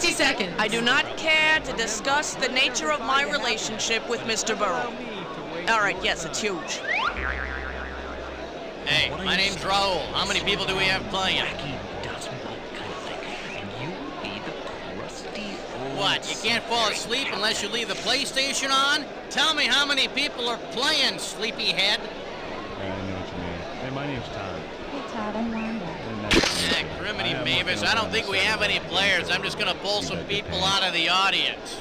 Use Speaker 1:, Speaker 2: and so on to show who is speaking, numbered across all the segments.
Speaker 1: 60 seconds.
Speaker 2: I do not care to discuss the nature of my relationship with Mr. Burrow. All right, yes, it's huge.
Speaker 3: Hey, my name's Raul. How many people do we have playing? What, you can't fall asleep unless you leave the PlayStation on? Tell me how many people are playing, sleepyhead.
Speaker 4: I know what you mean. Hey, my name's Todd.
Speaker 5: Hey, Todd, I'm Wanda.
Speaker 3: Criminy Mavis, I don't think we have any players. I'm just gonna pull some people out of the audience.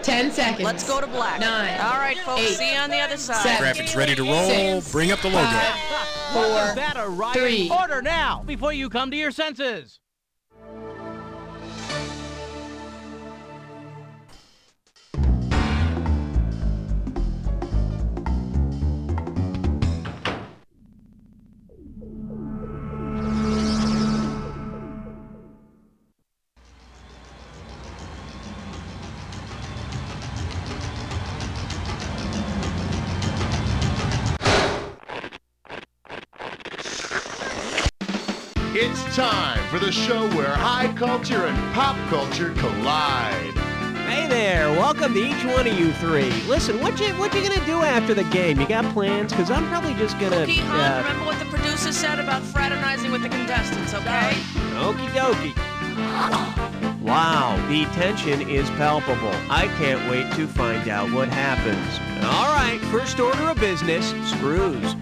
Speaker 1: 10 seconds.
Speaker 2: Let's go to black.
Speaker 1: 9.
Speaker 2: All right, folks,
Speaker 1: 8,
Speaker 2: see you on the other side.
Speaker 1: 7,
Speaker 6: Graphics ready to roll.
Speaker 1: 6,
Speaker 6: Bring up the logo.
Speaker 1: 5, 4,
Speaker 7: Is that a riot?
Speaker 1: 3.
Speaker 7: Order now, before you come to your senses.
Speaker 8: It's time for the show where high culture and pop culture collide.
Speaker 9: Hey there, welcome to each one of you three. Listen, what you gonna do after the game? You got plans? Because I'm probably just gonna...
Speaker 2: Okay, hon, remember what the producer said about fraternizing with the contestants, okay?
Speaker 9: Okie dokie. Wow, the tension is palpable. I can't wait to find out what happens. All right, first order of business, screws.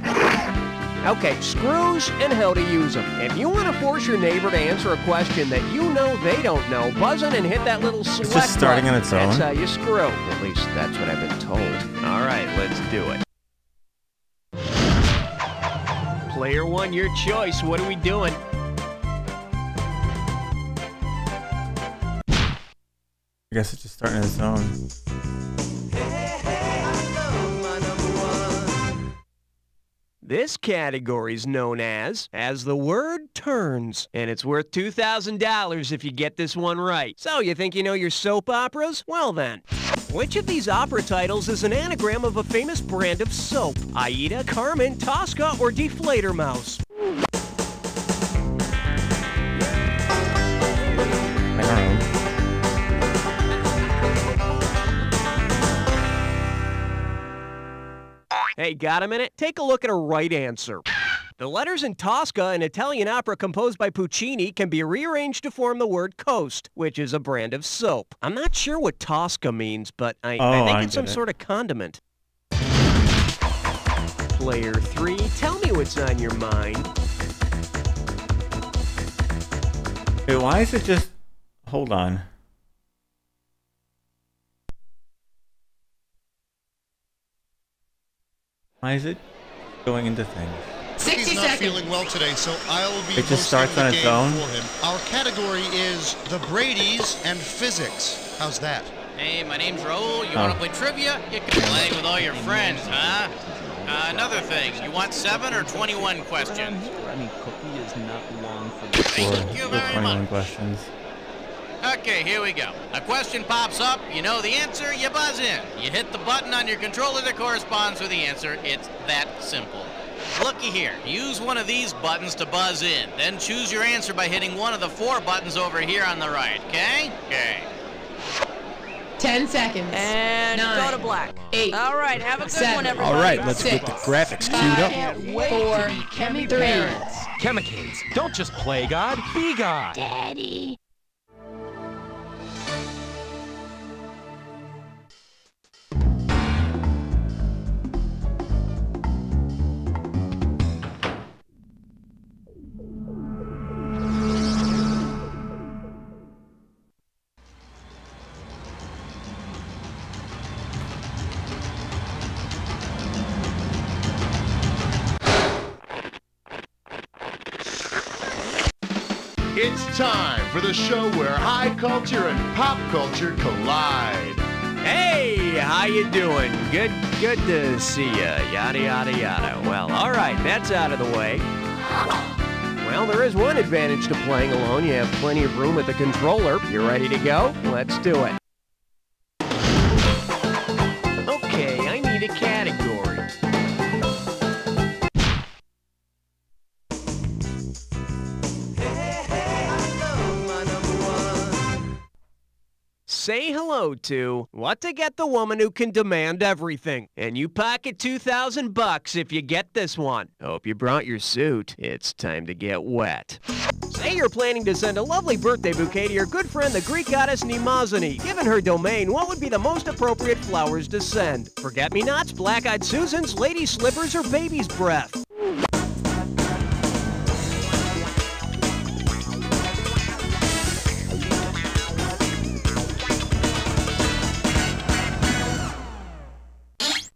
Speaker 9: Okay, screws and how to use them. If you want to force your neighbor to answer a question that you know they don't know, buzz in and hit that little select
Speaker 6: just starting
Speaker 9: button.
Speaker 6: on its own.
Speaker 9: That's how you screw. At least that's what I've been told. All right, let's do it. Player one, your choice. What are we doing?
Speaker 6: I guess it's just starting on its own.
Speaker 9: This category is known as the word turns, and it's worth $2,000 if you get this one right. So, you think you know your soap operas? Well then, which of these opera titles is an anagram of a famous brand of soap? Aida, Carmen, Tosca, or Deflator Mouse?
Speaker 6: I don't know.
Speaker 9: Hey, got a minute? Take a look at a right answer. The letters in Tosca, an Italian opera composed by Puccini, can be rearranged to form the word Coast, which is a brand of soap. I'm not sure what Tosca means, but I think it's some sort of condiment. Player 3, tell me what's on your mind.
Speaker 6: Wait, why is it just... Hold on. Why is it going into things?
Speaker 1: 60
Speaker 10: He's not
Speaker 1: seconds.
Speaker 10: feeling well today, so I'll be
Speaker 6: It just
Speaker 10: hosting
Speaker 6: starts
Speaker 10: the
Speaker 6: on its
Speaker 10: game
Speaker 6: own?
Speaker 10: for him. Our category is the Brady's and physics. How's that?
Speaker 3: Hey, my name's Raul. You want to play trivia? You can play with all your friends, huh? Another thing, you want 7 or 21 questions?
Speaker 7: I mean, cookie is not long for
Speaker 3: Thank you very
Speaker 6: 21
Speaker 3: much.
Speaker 6: questions.
Speaker 3: Okay, here we go. A question pops up, you know the answer, you buzz in. You hit the button on your controller that corresponds with the answer. It's that simple. Looky here, use one of these buttons to buzz in. Then choose your answer by hitting one of the 4 buttons over here on the right, okay? Okay.
Speaker 1: 10 seconds.
Speaker 2: And
Speaker 1: 9,
Speaker 2: go to black.
Speaker 1: 8.
Speaker 2: All right, have a good
Speaker 1: 7.
Speaker 2: one, everybody.
Speaker 6: All right, let's
Speaker 1: 6,
Speaker 6: get the graphics queued
Speaker 1: 5,
Speaker 6: up.
Speaker 1: 4, 3.
Speaker 7: Chemicades, don't just play God, be God.
Speaker 5: Daddy.
Speaker 8: It's time for the show where high culture and pop culture collide.
Speaker 9: Hey, how you doing? Good to see ya. Yada, yada, yada. Well, all right, that's out of the way. Well, there is one advantage to playing alone. You have plenty of room at the controller. You ready to go? Let's do it. Okay, I need a category. say hello to What to Get the Woman Who Can Demand Everything. And you pocket $2,000 if you get this one. Hope you brought your suit. It's time to get wet. Say you're planning to send a lovely birthday bouquet to your good friend, the Greek goddess Mnemosyne. Given her domain, what would be the most appropriate flowers to send? Forget-me-nots, black-eyed Susans, lady slippers, or baby's breath?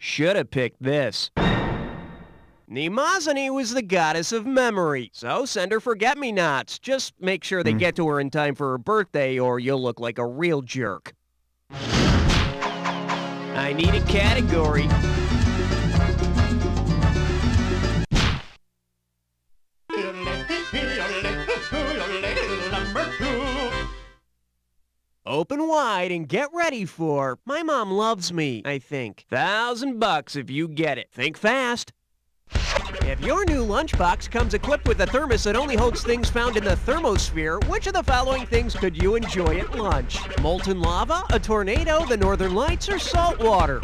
Speaker 9: Should have picked this. Mnemosyne was the goddess of memory, so send her forget-me-nots. Just make sure they get to her in time for her birthday or you'll look like a real jerk. I need a category. Open wide and get ready for My Mom Loves Me, I think. $1,000 if you get it. Think fast. If your new lunchbox comes equipped with a thermos that only holds things found in the thermosphere, which of the following things could you enjoy at lunch? Molten lava, a tornado, the northern lights, or salt water?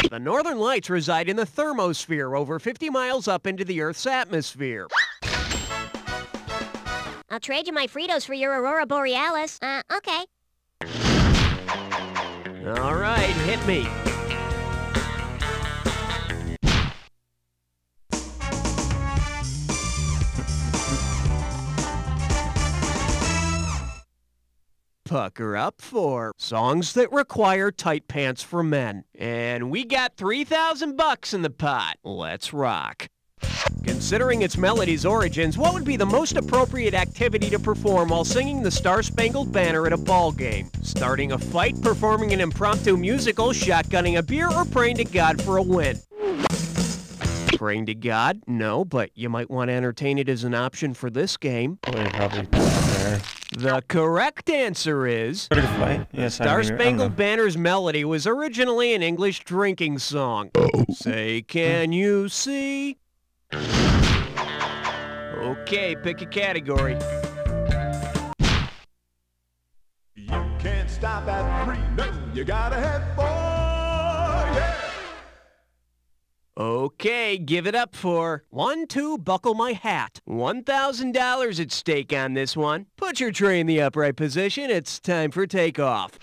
Speaker 9: The northern lights reside in the thermosphere, over 50 miles up into the Earth's atmosphere.
Speaker 5: I'll trade you my Fritos for your Aurora Borealis. Okay.
Speaker 9: All right, hit me. Pucker up for songs that require tight pants for men. And we got $3,000 in the pot. Let's rock. Considering its melody's origins, what would be the most appropriate activity to perform while singing the Star-Spangled Banner at a ball game? Starting a fight, performing an impromptu musical, shotgunning a beer, or praying to God for a win? Praying to God? No, but you might want to entertain it as an option for this game. The correct answer is...
Speaker 6: Yes,
Speaker 9: Star-Spangled Banner's melody was originally an English drinking song. Say, can you see? Okay, pick a category.
Speaker 11: You can't stop at 3, no, you gotta head for, yeah!
Speaker 9: Okay, give it up for 1, 2, buckle my hat. $1,000 at stake on this one. Put your tray in the upright position. It's time for takeoff.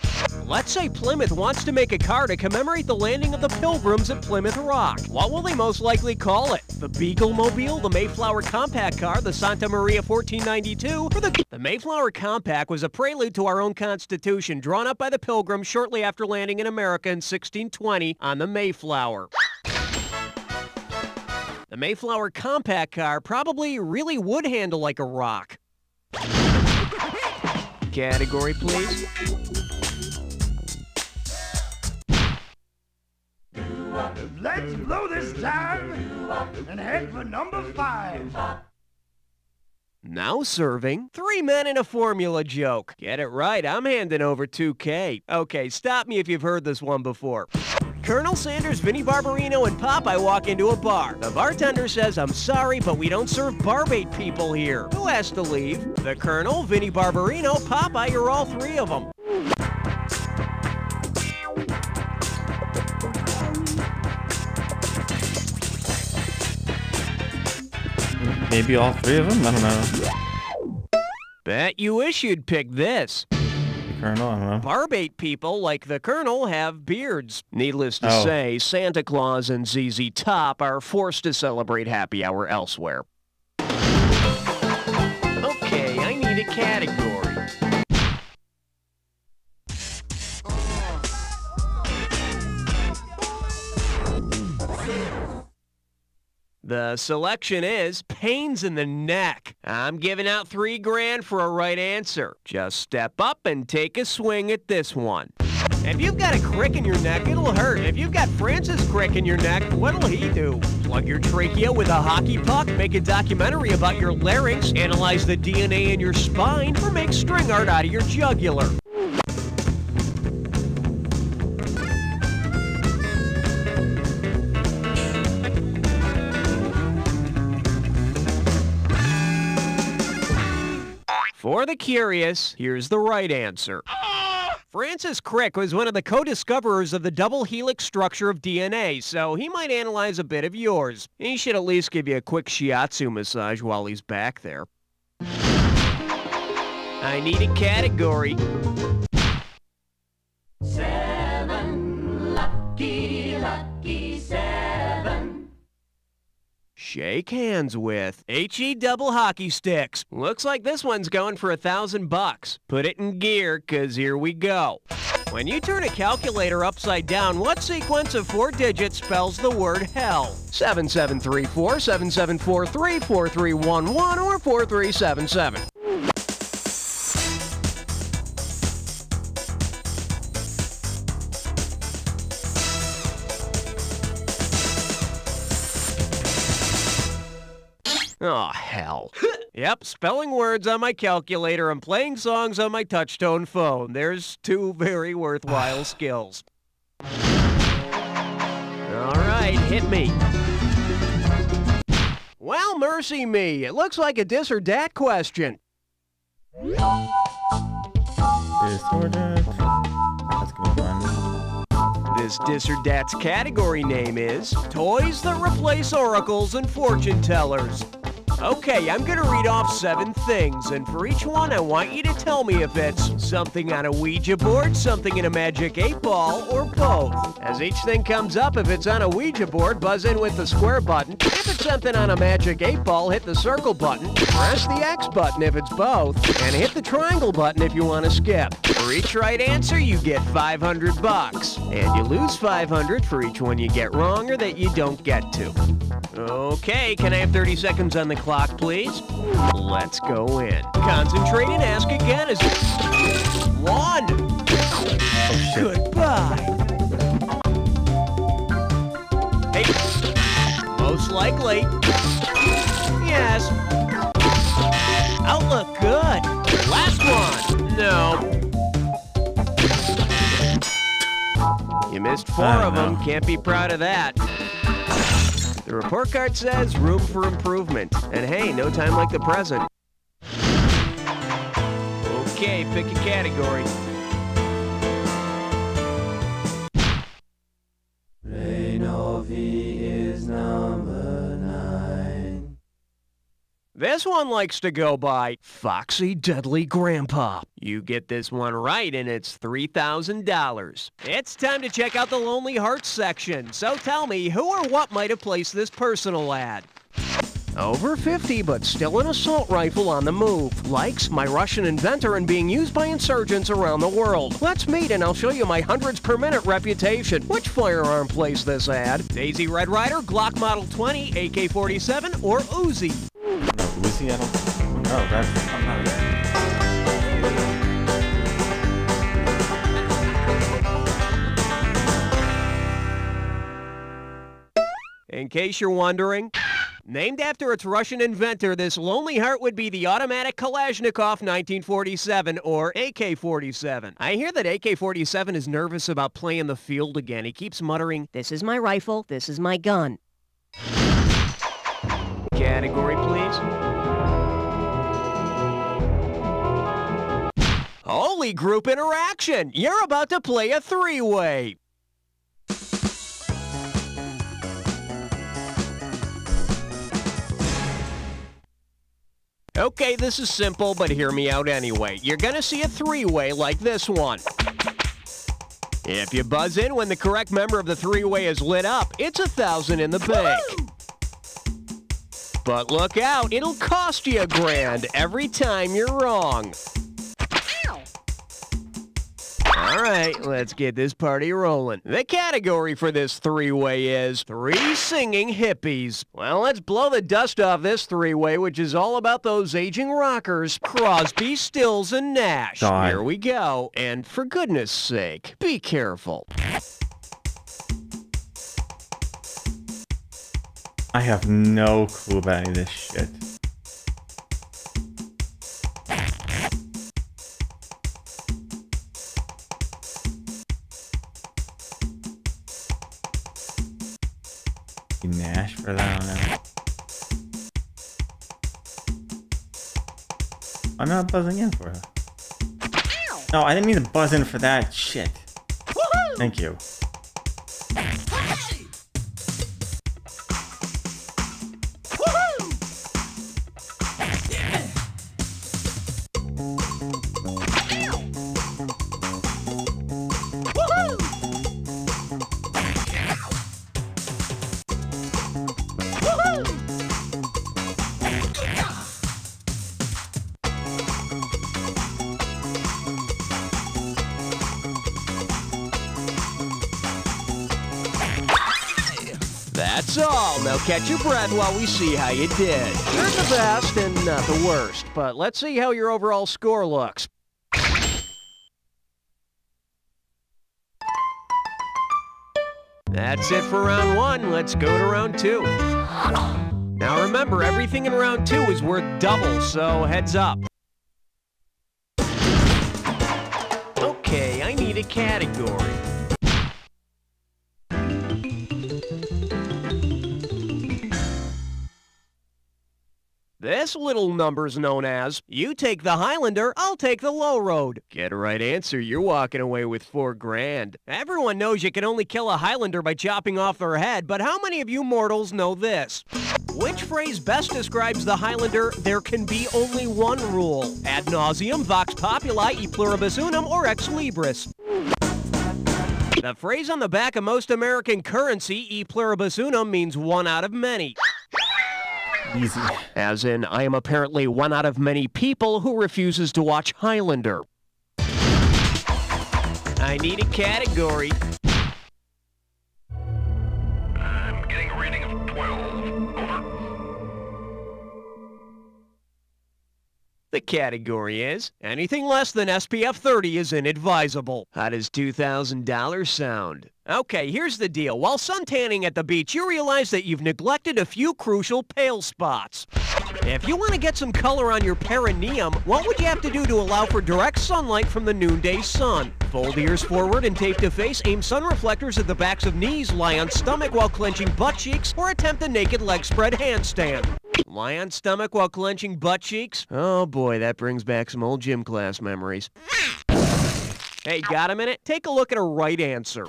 Speaker 9: Let's say Plymouth wants to make a car to commemorate the landing of the Pilgrims at Plymouth Rock. What will they most likely call it? The Beagle-Mobile, the Mayflower Compact Car, the Santa Maria 1492, or the Mayflower Compact was a prelude to our own Constitution, drawn up by the Pilgrims shortly after landing in America in 1620 on the Mayflower. The Mayflower Compact Car probably really would handle like a rock. Category, please.
Speaker 11: Let's blow this time and head for number 5.
Speaker 9: Now serving 3 men in a formula joke. Get it right, I'm handing over $2K. Okay, stop me if you've heard this one before. Colonel Sanders, Vinnie Barbarino, and Popeye walk into a bar. The bartender says, I'm sorry, but we don't serve barbate people here. Who has to leave? The Colonel, Vinnie Barbarino, Popeye, or all 3 of them?
Speaker 6: Maybe all 3 of them? I don't know.
Speaker 9: Bet you wish you'd pick this.
Speaker 6: Colonel, I don't know.
Speaker 9: Barbate people, like the Colonel, have beards. Needless to say, Santa Claus and ZZ Top are forced to celebrate happy hour elsewhere. Okay, I need a category. The selection is pains in the neck. I'm giving out $3 for a right answer. Just step up and take a swing at this one. If you've got a crick in your neck, it'll hurt. If you've got Francis Crick in your neck, what'll he do? Plug your trachea with a hockey puck, make a documentary about your larynx, analyze the DNA in your spine, or make string art out of your jugular. For the curious, here's the right answer. Francis Crick was one of the co-discoverers of the double helix structure of DNA, so he might analyze a bit of yours. He should at least give you a quick shiatsu massage while he's back there. I need a category.
Speaker 11: 7, lucky, lucky 7.
Speaker 9: Shake hands with HE double hockey sticks. Looks like this one's going for $1,000. Put it in gear, 'cause here we go. When you turn a calculator upside down, what sequence of 4 digits spells the word hell? 7734, 7743, 4311, or 4377? Oh, hell. Yep, spelling words on my calculator and playing songs on my touch-tone phone. There's 2 very worthwhile skills. All right, hit me. Well, mercy me. It looks like a dis or dat question.
Speaker 6: This or that. That's gonna be fun.
Speaker 9: This dis or dat's category name is Toys That Replace Oracles and Fortune Tellers. Okay, I'm gonna read off 7 things, and for each one I want you to tell me if it's something on a Ouija board, something in a magic 8-ball, or both. As each thing comes up, if it's on a Ouija board, buzz in with the square button. If it's something on a magic 8-ball, hit the circle button, press the X button if it's both, and hit the triangle button if you want to skip. For each right answer, you get $500, and you lose $500 for each one you get wrong or that you don't get to. Okay, can I have 30 seconds on the clock, please? Let's go in. Concentrate and ask again as 1. Goodbye. Hey, most likely. Yes. Outlook good. Last one. No. You missed 4 of them. Can't be proud of that. The report card says room for improvement. And hey, no time like the present. Okay, pick a category.
Speaker 11: Renovi is number 9.
Speaker 9: This one likes to go by Foxy Deadly Grandpa. You get this one right and it's $3,000. It's time to check out the Lonely Hearts section. So tell me, who or what might have placed this personal ad? Over 50, but still an assault rifle on the move. Likes my Russian inventor and being used by insurgents around the world. Let's meet and I'll show you my hundreds per minute reputation. Which firearm placed this ad? Daisy Red Ryder, Glock Model 20, AK-47, or Uzi?
Speaker 6: No, Uzi, I don't... Oh, that's... I'm not there.
Speaker 9: In case you're wondering, named after its Russian inventor, this Lonely Heart would be the automatic Kalashnikov 1947, or AK-47. I hear that AK-47 is nervous about playing the field again. He keeps muttering, "This is my rifle, this is my gun." Category, please. Holy group interaction! You're about to play a 3-way. Okay, this is simple, but hear me out anyway. You're gonna see a 3-way like this one. If you buzz in when the correct member of the 3-way is lit up, it's $1,000 in the bank. But look out, it'll cost you $1,000 every time you're wrong. All right, let's get this party rolling. The category for this 3-way is 3 singing hippies. Well, let's blow the dust off this 3-way, which is all about those aging rockers, Crosby, Stills, and Nash.
Speaker 6: God.
Speaker 9: Here we go. And for goodness sake, be careful.
Speaker 6: I have no clue about this shit. Nash for that, I don't know. I'm not buzzing in for it. No, I didn't mean to buzz in for that shit. Thank you.
Speaker 9: That's all. Now catch your breath while we see how you did. You're the best and not the worst, but let's see how your overall score looks. That's it for round one. Let's go to round two. Now remember, everything in round two is worth double, so heads up. Okay, I need a category. This little number's known as, you take the Highlander, I'll take the low road. Get a right answer, you're walking away with $4,000. Everyone knows you can only kill a Highlander by chopping off their head, but how many of you mortals know this? Which phrase best describes the Highlander, there can be only one rule? Ad nauseam, vox populi, e pluribus unum, or ex libris? The phrase on the back of most American currency, e pluribus unum, means one out of many.
Speaker 6: Easy.
Speaker 9: As in, I am apparently one out of many people who refuses to watch Highlander. I need a category.
Speaker 11: I'm getting a reading of 12. Over.
Speaker 9: The category is, anything less than SPF 30 is inadvisable. How does $2,000 sound? Okay, here's the deal. While suntanning at the beach, you realize that you've neglected a few crucial pale spots. If you want to get some color on your perineum, what would you have to do to allow for direct sunlight from the noonday sun? Fold ears forward and tape to face, aim sun reflectors at the backs of knees, lie on stomach while clenching butt cheeks, or attempt a naked leg spread handstand. Lie on stomach while clenching butt cheeks? Oh boy, that brings back some old gym class memories. Hey, got a minute? Take a look at a right answer.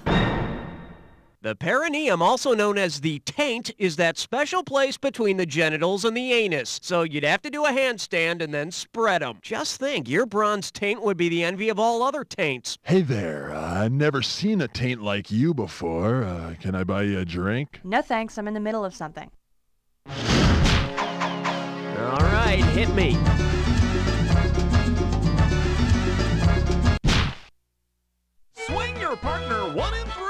Speaker 9: The perineum, also known as the taint, is that special place between the genitals and the anus. So you'd have to do a handstand and then spread them. Just think, your bronze taint would be the envy of all other taints.
Speaker 12: Hey there, I've never seen a taint like you before. Can I buy you a drink?
Speaker 13: No thanks, I'm in the middle of something.
Speaker 9: All right, hit me.
Speaker 11: Swing your partner 1 and 3.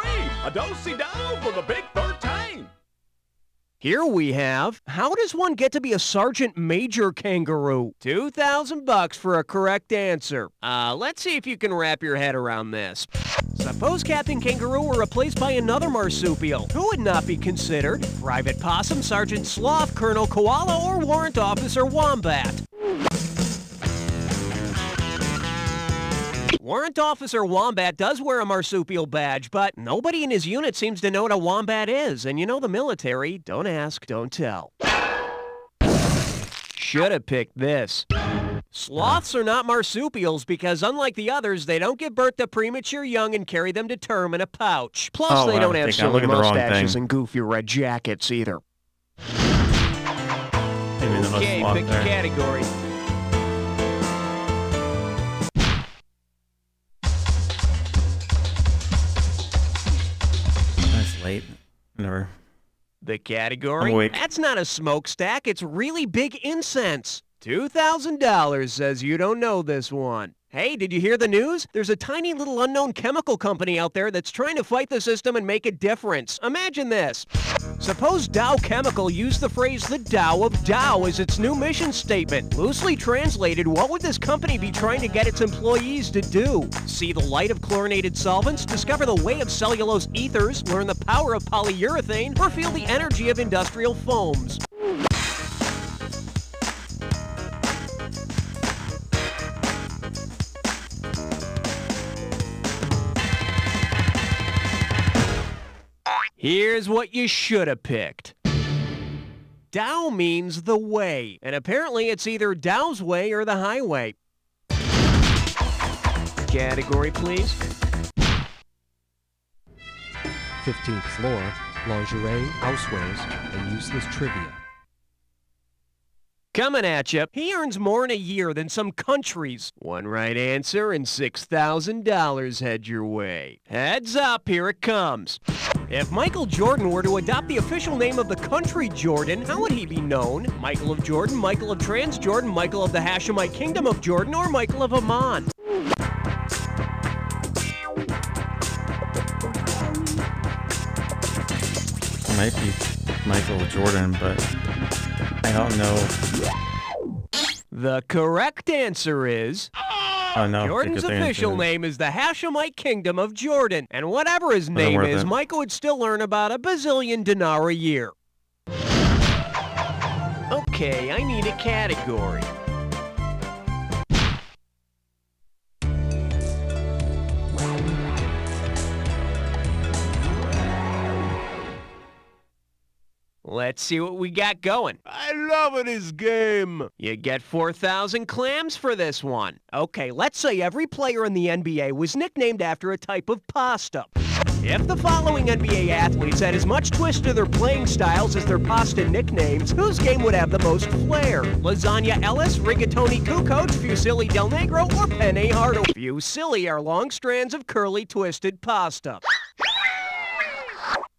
Speaker 11: A do-si-do for the big 13.
Speaker 9: Here we have, how does one get to be a Sergeant Major Kangaroo? $2,000 for a correct answer. Let's see if you can wrap your head around this. Suppose Captain Kangaroo were replaced by another marsupial. Who would not be considered? Private Possum, Sergeant Sloth, Colonel Koala, or Warrant Officer Wombat? Warrant Officer Wombat does wear a marsupial badge, but nobody in his unit seems to know what a wombat is. And you know the military, don't ask, don't tell. Should have picked this. Sloths are not marsupials because unlike the others, they don't give birth to premature young and carry them to term in a pouch. Plus, they don't have silly mustaches and goofy red jackets either. Okay, pick a category.
Speaker 6: Late. Never.
Speaker 9: The category? That's not a smokestack. It's really big incense. $2,000 says you don't know this one. Hey, did you hear the news? There's a tiny little unknown chemical company out there that's trying to fight the system and make a difference. Imagine this. Suppose Dow Chemical used the phrase the Tao of Dow as its new mission statement. Loosely translated, what would this company be trying to get its employees to do? See the light of chlorinated solvents, discover the way of cellulose ethers, learn the power of polyurethane, or feel the energy of industrial foams? Here's what you should have picked. Dao means the way, and apparently it's either Dao's way or the highway. Category, please.
Speaker 7: 15th floor, lingerie, housewares, and useless trivia.
Speaker 9: Coming at you, he earns more in a year than some countries. One right answer and $6,000 head your way. Heads up, here it comes. If Michael Jordan were to adopt the official name of the country Jordan, how would he be known? Michael of Jordan, Michael of Transjordan, Michael of the Hashemite Kingdom of Jordan, or Michael of Amman?
Speaker 6: It might be Michael Jordan, but I don't know.
Speaker 9: The correct answer is...
Speaker 6: Oh, no.
Speaker 9: Jordan's official name is the Hashemite Kingdom of Jordan, and whatever his name is, Michael would still earn about a bazillion dinar a year. Okay, I need a category. Let's see what we got going. I love this game. You get 4,000 clams for this one. Okay, let's say every player in the NBA was nicknamed after a type of pasta. If the following NBA athletes had as much twist to their playing styles as their pasta nicknames, whose game would have the most flair? Lasagna Ellis, Rigatoni Kukoc, Fusilli Del Negro, or Penne Hardo? Fusilli are long strands of curly twisted pasta.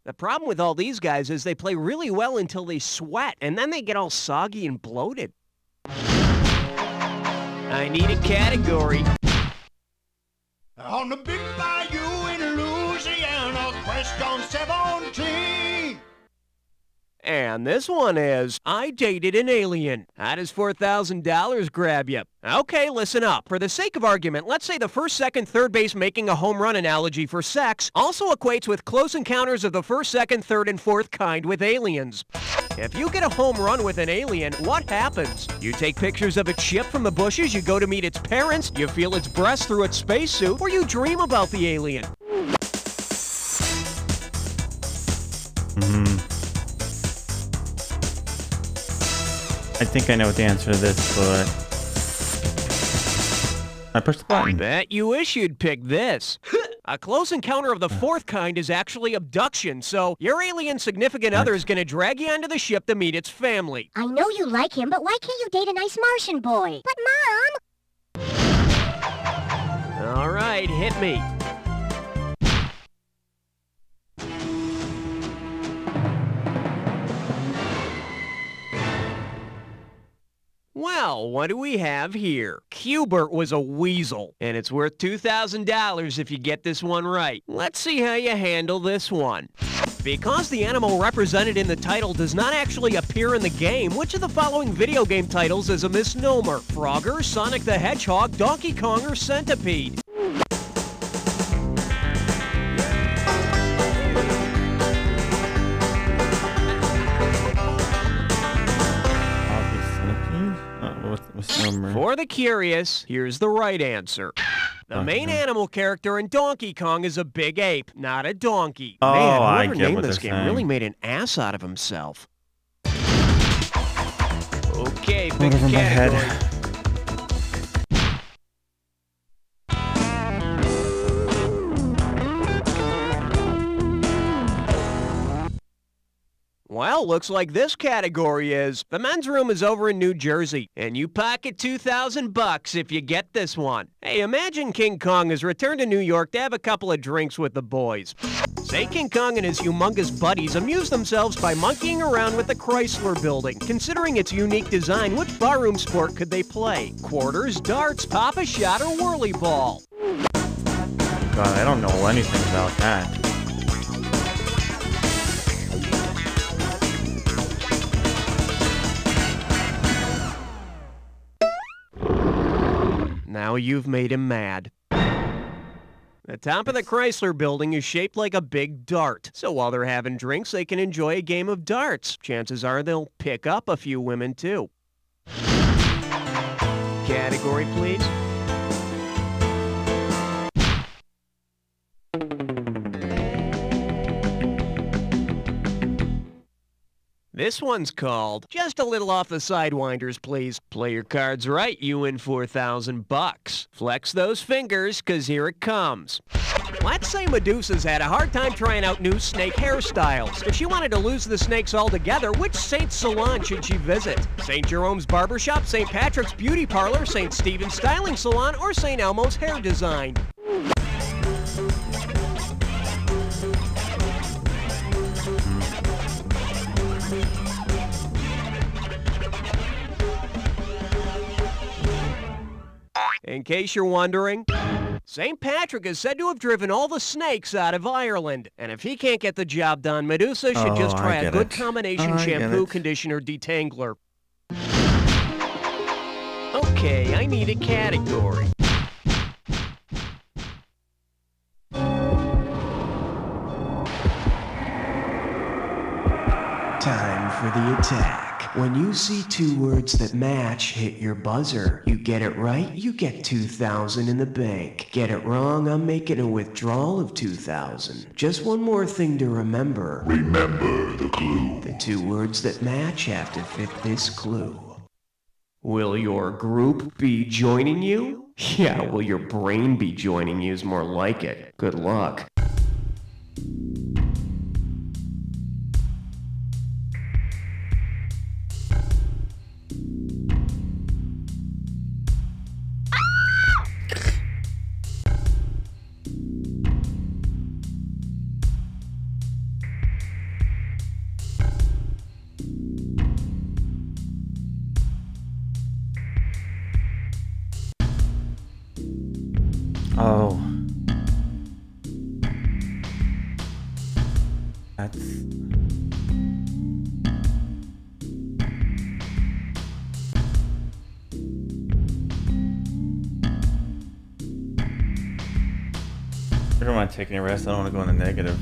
Speaker 9: The problem with all these guys is they play really well until they sweat, and then they get all soggy and bloated. I need a category.
Speaker 11: On the big bayou in Louisiana, question 17.
Speaker 9: And this one is, I dated an alien. How does $4,000 grab you? Okay, listen up. For the sake of argument, let's say the first, second, third base making a home run analogy for sex also equates with close encounters of the first, second, third, and fourth kind with aliens. If you get a home run with an alien, what happens? You take pictures of its ship from the bushes, you go to meet its parents, you feel its breasts through its spacesuit, or you dream about the alien.
Speaker 6: I think I know what the answer to this, but I pushed the button.
Speaker 9: Bet you wish you'd pick this. A close encounter of the fourth kind is actually abduction, so your alien significant other is going to drag you onto the ship to meet its family.
Speaker 5: I know you like him, but why can't you date a nice Martian boy? But Mom!
Speaker 9: All right, hit me. Well, what do we have here? Q*bert was a weasel, and it's worth $2,000 if you get this one right. Let's see how you handle this one. Because the animal represented in the title does not actually appear in the game, which of the following video game titles is a misnomer? Frogger, Sonic the Hedgehog, Donkey Kong, or Centipede? For the curious, here's the right answer. The main animal character in Donkey Kong is a big ape, not a donkey.
Speaker 6: Oh,
Speaker 9: Man, whoever named this game really made an ass out of himself. Okay, pick a category. Well, looks like this category is, the men's room is over in New Jersey, and you pocket $2,000 if you get this one. Hey, imagine King Kong has returned to New York to have a couple of drinks with the boys. Say King Kong and his humongous buddies amuse themselves by monkeying around with the Chrysler Building. Considering its unique design, which barroom sport could they play? Quarters, darts, pop-a-shot, or whirly ball?
Speaker 6: God, I don't know anything about that.
Speaker 9: Now you've made him mad. The top of the Chrysler Building is shaped like a big dart, so while they're having drinks, they can enjoy a game of darts. Chances are they'll pick up a few women, too. Category, please. This one's called Just a Little Off the Sidewinders, Please. Play your cards right, you win $4,000. Flex those fingers, 'cause here it comes. Let's say Medusa's had a hard time trying out new snake hairstyles. If she wanted to lose the snakes altogether, which Saint salon should she visit? St. Jerome's Barbershop, St. Patrick's Beauty Parlor, St. Stephen's Styling Salon, or St. Elmo's Hair Design? In case you're wondering, St. Patrick is said to have driven all the snakes out of Ireland. And if he can't get the job done, Medusa should just try a good combination shampoo, conditioner, detangler. Okay, I need a category.
Speaker 14: Time for the attack. When you see two words that match, hit your buzzer. You get it right, you get $2,000 in the bank. Get it wrong, I'm making a withdrawal of $2,000. Just one more thing to remember.
Speaker 8: Remember the clue.
Speaker 14: The two words that match have to fit this clue. Will your group be joining you? Yeah, will your brain be joining you is more like it. Good luck.
Speaker 6: Oh. That's... I don't want to take any rest. I don't want to go in the negative.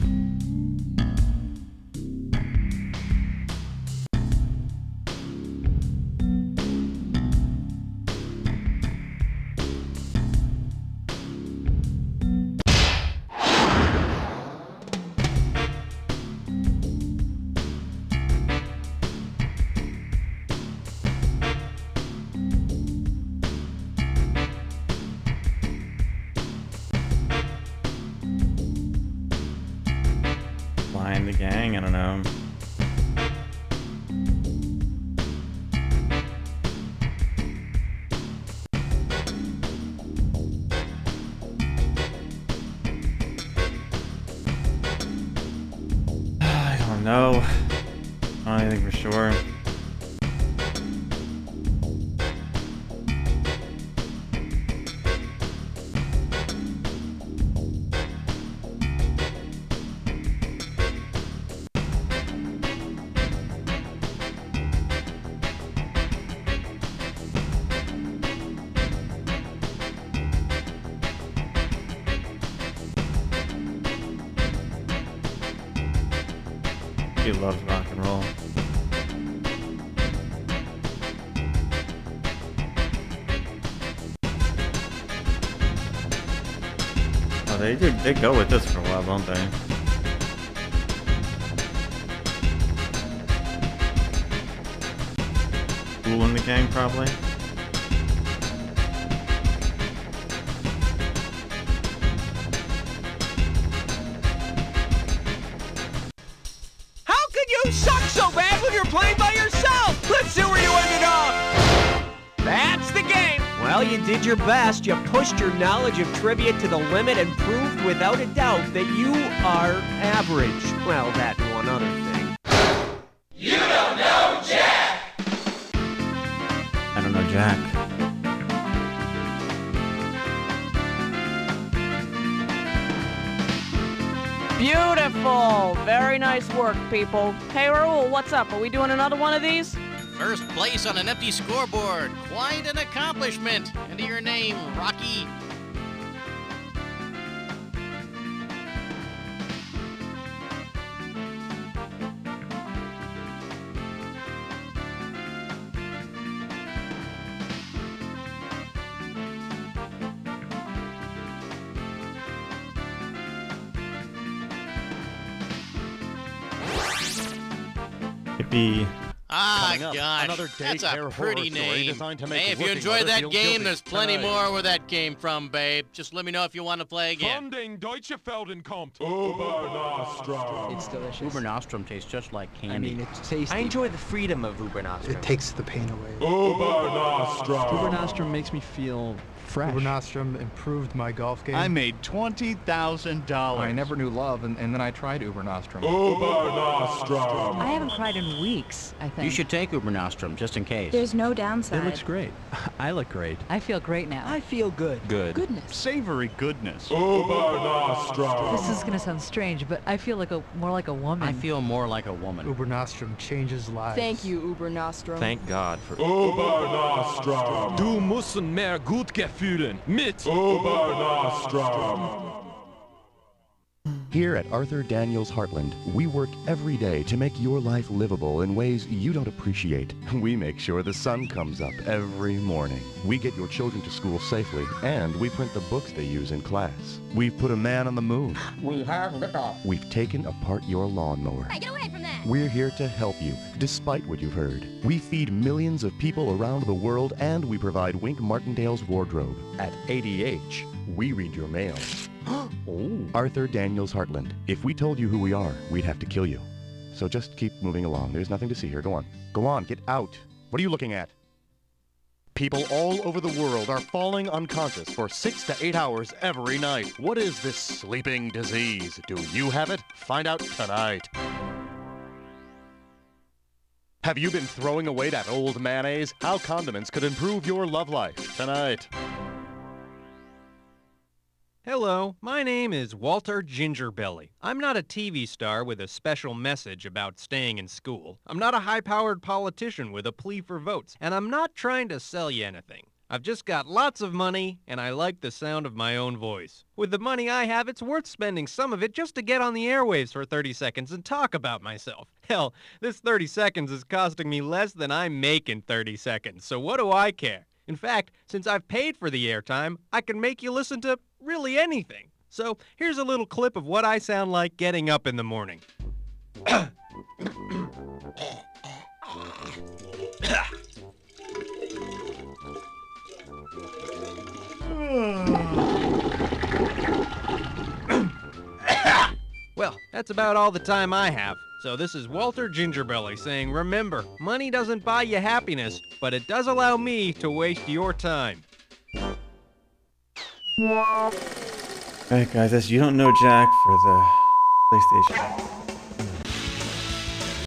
Speaker 6: Flying the gang, I don't know. I don't know. I don't think for sure. He loves rock and roll. Oh, they go with this for a while, don't they? Cool in the gang, probably.
Speaker 9: You suck so bad when you're playing by yourself! Let's see where you ended up! That's the game! Well, you did your best. You pushed your knowledge of trivia to the limit and proved without a doubt that you are average. Well, that and one other thing.
Speaker 15: You don't know Jack!
Speaker 6: I don't know Jack.
Speaker 2: Beautiful! Very nice work, people. Hey, Raul, what's up? Are we doing another one of these?
Speaker 3: First place on an empty scoreboard. Quite an accomplishment. And to your name, Rocky.
Speaker 6: Yippee.
Speaker 3: Ah,
Speaker 8: Coming up,
Speaker 3: gosh,
Speaker 8: another
Speaker 3: that's a
Speaker 8: daycare
Speaker 3: pretty
Speaker 8: horror story
Speaker 3: name.
Speaker 8: designed to make
Speaker 3: Hey, if you
Speaker 8: looking
Speaker 3: enjoyed
Speaker 8: mother
Speaker 3: that
Speaker 8: feel
Speaker 3: game,
Speaker 8: guilty.
Speaker 3: there's plenty
Speaker 8: Tonight.
Speaker 3: more where that came from, babe. Just let me know if you want to play again.
Speaker 11: Funding Deutsche Feldenkommt.
Speaker 16: Uber
Speaker 11: Nostrum.
Speaker 16: It's delicious.
Speaker 17: Uber Nostrum tastes just like candy.
Speaker 16: I mean, it's tasty.
Speaker 7: I enjoy the freedom of Uber Nostrum.
Speaker 16: It takes the pain away.
Speaker 11: Uber Nostrum.
Speaker 18: Uber Nostrum makes me feel fresh.
Speaker 16: Uber Nostrum improved my golf game.
Speaker 19: I made $20,000.
Speaker 18: I never knew love, and then I tried Uber Nostrum.
Speaker 11: Uber Nostrum.
Speaker 20: I haven't cried in weeks, I think.
Speaker 17: You should take Uber Nostrum, just in case.
Speaker 20: There's no downside.
Speaker 18: It looks great. I look great.
Speaker 20: I feel great now.
Speaker 16: I feel good.
Speaker 18: Good.
Speaker 20: Goodness.
Speaker 19: Savory goodness.
Speaker 11: Uber Nostrum.
Speaker 20: This is gonna sound strange, but I feel like more like a woman.
Speaker 17: I feel more like a woman.
Speaker 16: Uber Nostrum changes lives.
Speaker 13: Thank you, Uber Nostrum.
Speaker 18: Thank God for
Speaker 11: Uber Nostrum.
Speaker 7: Du musst mehr Gutgefühlen mit
Speaker 11: Uber Nostrum.
Speaker 21: Here at Arthur Daniels Heartland, we work every day to make your life livable in ways you don't appreciate. We make sure the sun comes up every morning. We get your children to school safely, and we print the books they use in class. We've put a man on the moon.
Speaker 22: We have liftoff.
Speaker 21: We've taken apart your lawnmower.
Speaker 5: Hey, get away from that!
Speaker 21: We're here to help you, despite what you've heard. We feed millions of people around the world, and we provide Wink Martindale's wardrobe. At ADH, we read your mail. Oh. Arthur Daniels Heartland. If we told you who we are, we'd have to kill you. So just keep moving along. There's nothing to see here. Go on. Go on, get out. What are you looking at? People all over the world are falling unconscious for 6 to 8 hours every night. What is this sleeping disease? Do you have it? Find out tonight. Have you been throwing away that old mayonnaise? How condiments could improve your love life tonight.
Speaker 9: Hello, my name is Walter Gingerbelly. I'm not a TV star with a special message about staying in school. I'm not a high-powered politician with a plea for votes. And I'm not trying to sell you anything. I've just got lots of money, and I like the sound of my own voice. With the money I have, it's worth spending some of it just to get on the airwaves for 30 seconds and talk about myself. Hell, this 30 seconds is costing me less than I make in 30 seconds, so what do I care? In fact, since I've paid for the airtime, I can make you listen to really anything. So here's a little clip of what I sound like getting up in the morning. Well, that's about all the time I have. So this is Walter Gingerbelly saying, remember, money doesn't buy you happiness, but it does allow me to waste your time.
Speaker 6: Alright guys, that's You Don't Know Jack for the PlayStation.